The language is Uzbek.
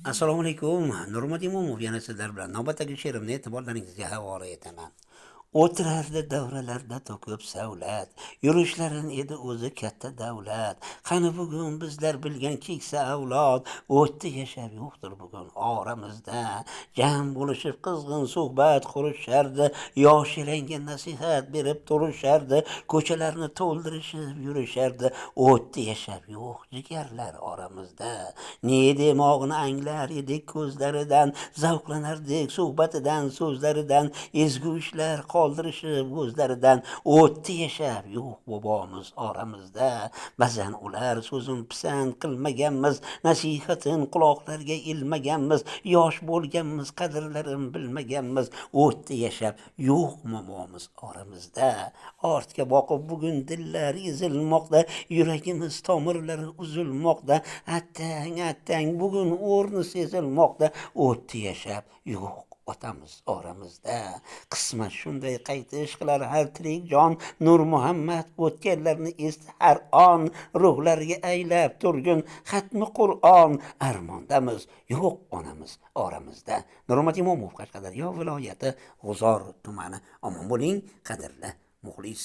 Assalomu alaykum. Nurmat Imomov yana sizlar bilan navbatdagi she'rimni e'tiborlaringizga havola etaman. O'tirardi davralarda to'kib savlat, yurishlarin edi o'zi katta davlat. Qani bugun bizlar bilgan keksa avlod, o'tda yashab yo'qdir bugun oramizda. Jam bo'lishib qizg'in suhbat qurishardi, yoshlarga nasihat berib turishardi, ko'chalarni to'ldirishib yurishardi. O'tda yashab yo'q jigarlar oramizda. Ne demog'ini anglar edik ko'zlaridan, zavqlanardik suhbatidan, so'zlaridan, ezgu ishlar qoldirishib o'zlaridan. O'tda yashab yo'q bobomiz oramizda. Ba'zan ular so'zin pisand qilmaganmiz, nasihatin quloqlarga ilmaganmiz, yosh bo'lganmiz, qadrlarin bilmaganmiz. O'tda yashab yo'q momomiz oramizda. Ortga boqib bugun dillar ezilmoqda, yuragimiz tomirlari uzilmoqda. Attang bugun o'rni sezilmoqda. O'tda yashab yo'q otamiz oramizda. Qismat shunday qaytish qilar har tirik jon. Nur Muhammad o'tganlarni esdi har on, ruhlarga aylab turgun xatmi Qur'on. Armondamiz yo'q onamiz oramizda. Nurmat Imomov, Qashqadaryo viloyati G'uzor tumani. Omon bo'ling qadrli muxlis.